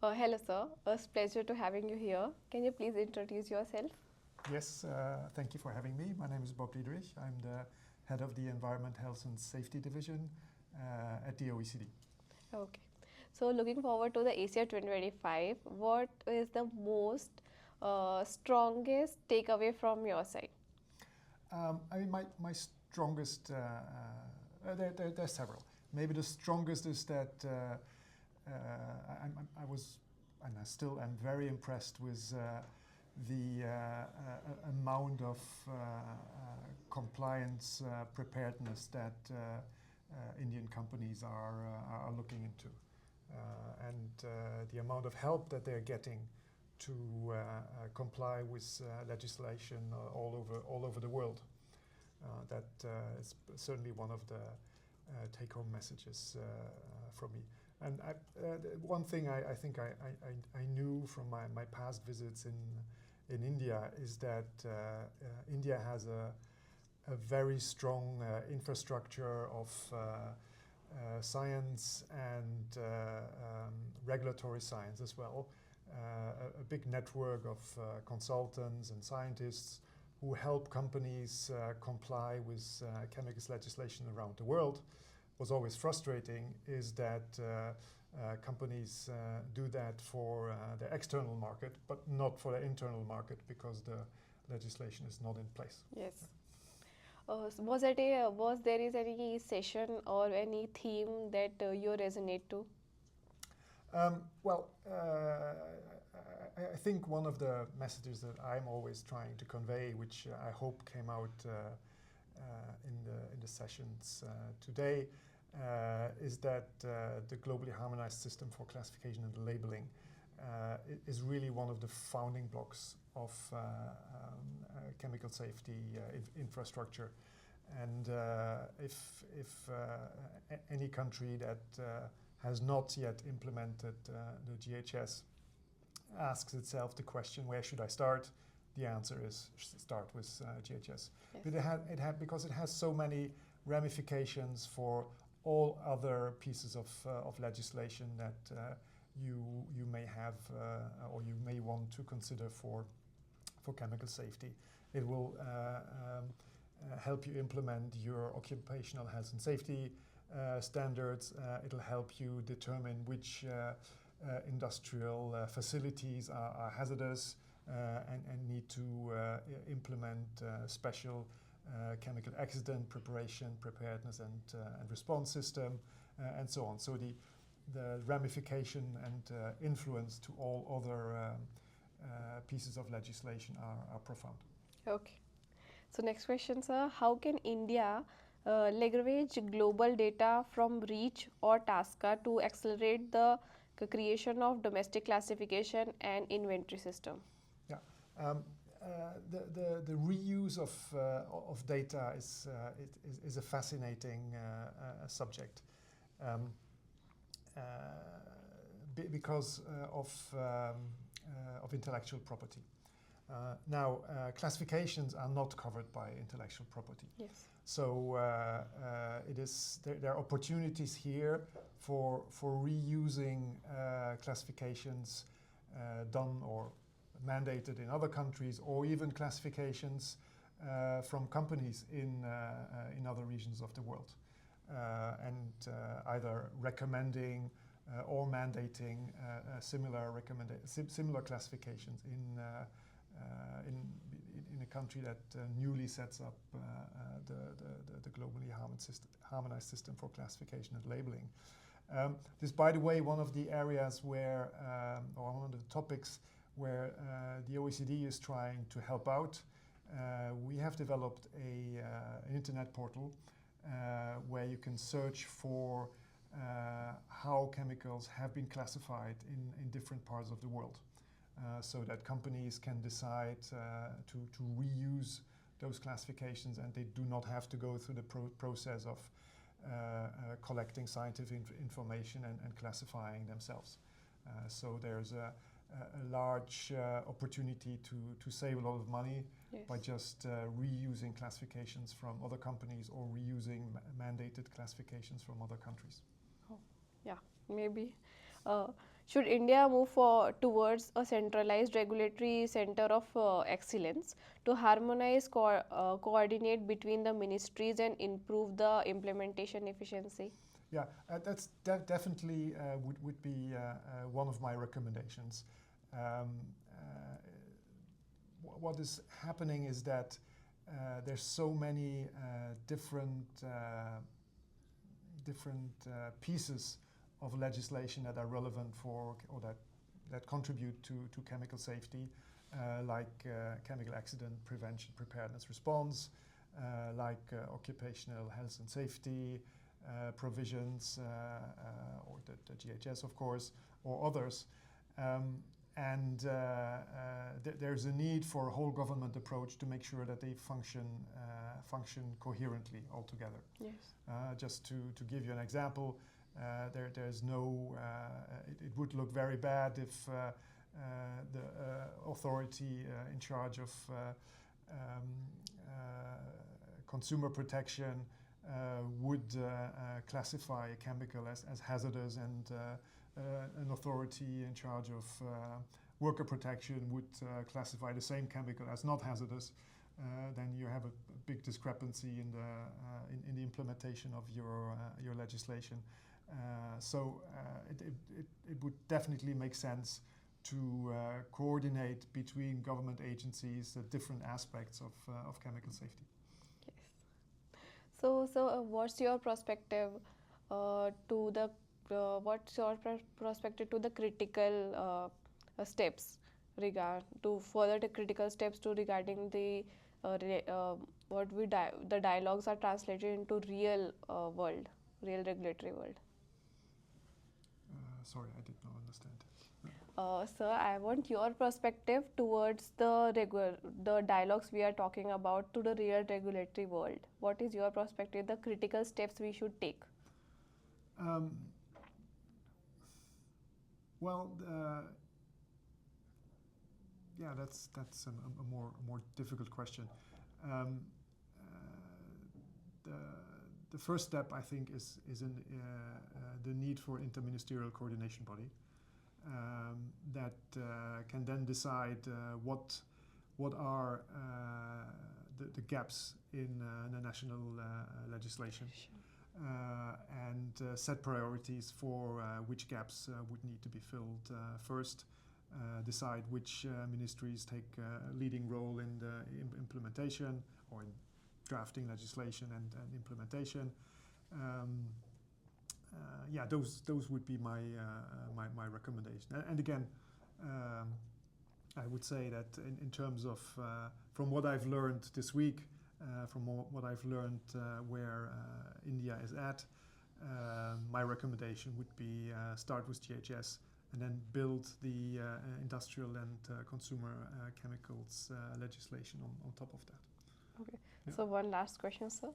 Hello, sir. It's a pleasure to having you here. Can you please introduce yourself? Yes, thank you for having me. My name is Bob Diderich. I'm the head of the Environment, Health and Safety Division at the OECD. Okay. So, looking forward to the ACF 2025, what is the most strongest takeaway from your side? My strongest, there are several. Maybe the strongest is that I was, and I still am very impressed with the amount of compliance preparedness that Indian companies are looking into, and the amount of help that they're getting to comply with legislation all over the world. That is certainly one of the take-home messages from me. And one thing I think I knew from my past visits in India is that India has a very strong infrastructure of science and regulatory science as well. A big network of consultants and scientists who help companies comply with chemicals legislation around the world. What's always frustrating is that companies do that for their external market, but not for their internal market because the legislation is not in place. Yes. Was there is any session or any theme that you resonate to? I think one of the messages that I'm always trying to convey, which I hope came out in the sessions today, is that the globally harmonized system for classification and labeling is really one of the founding blocks of chemical safety infrastructure. And if any country that has not yet implemented the GHS asks itself the question, where should I start? The answer is start with GHS. Yes. But because it has so many ramifications for all other pieces of legislation that you may have or you may want to consider for chemical safety. It will help you implement your occupational health and safety standards. It'll help you determine which industrial facilities are hazardous and need to implement special chemical accident preparation, preparedness and response system, and so on. So the ramification and influence to all other pieces of legislation are profound. Okay. So next question, sir. How can India leverage global data from REACH or TASCA to accelerate the creation of domestic classification and inventory system? Yeah. The reuse of data is a fascinating subject because of intellectual property. Now, classifications are not covered by intellectual property. Yes. So there are opportunities here for reusing classifications done or mandated in other countries, or even classifications from companies in other regions of the world, and either recommending or mandating similar classifications in a country that newly sets up the globally harmonized system for classification and labeling. This is, by the way, one of the areas where, or one of the topics where the OECD is trying to help out. We have developed an internet portal where you can search for how chemicals have been classified in different parts of the world, so that companies can decide to reuse those classifications, and they do not have to go through the process of collecting scientific information and classifying themselves. So there's a large opportunity to save a lot of money. Yes. By just reusing classifications from other companies or reusing mandated classifications from other countries. Oh, yeah, maybe. Should India move towards a centralized regulatory center of excellence to harmonize, coordinate between the ministries and improve the implementation efficiency? Yeah, that's definitely would be one of my recommendations. Um, what is happening is that there's so many different pieces of legislation that are relevant for or that contribute to chemical safety, like chemical accident prevention, preparedness, response, like occupational health and safety provisions, or the GHS, of course, or others. There's a need for a whole government approach to make sure that they function coherently altogether. Yes. Just to give you an example, there's no. It would look very bad if the authority in charge of consumer protection would classify a chemical as hazardous, and an authority in charge of worker protection would classify the same chemical as not hazardous. Then you have a big discrepancy in the implementation of your legislation. So it would definitely make sense to coordinate between government agencies the different aspects of chemical safety. Yes. So what's your perspective to the perspective to the critical steps critical steps to regarding the the dialogues are translated into real regulatory world? Sorry, I did not understand. Sir, I want your perspective towards the dialogues we are talking about to the real regulatory world. What is your perspective, the critical steps we should take? Well, yeah, that's a more difficult question. The first step, I think, is the need for interministerial coordination body that can then decide what are the gaps in the national legislation. And set priorities for which gaps would need to be filled first, decide which ministries take a leading role in the implementation or in drafting legislation and implementation. Yeah, those would be my recommendation. And again, I would say that in terms of from what I've learned this week, from what I've learned where India is at, my recommendation would be start with GHS and then build the industrial and consumer chemicals legislation on top of that. Okay. Yeah. So one last question, sir.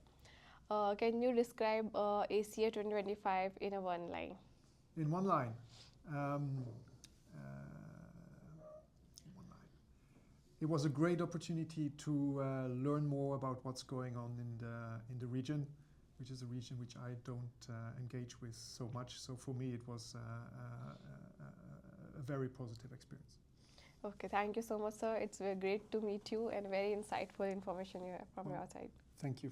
Can you describe ACF 2025 in a one line? In one line. It was a great opportunity to learn more about what's going on in the region, which is a region which I don't engage with so much. So for me, it was a very positive experience. Okay, thank you so much, sir. It's great to meet you and very insightful information you have from your side. Thank you.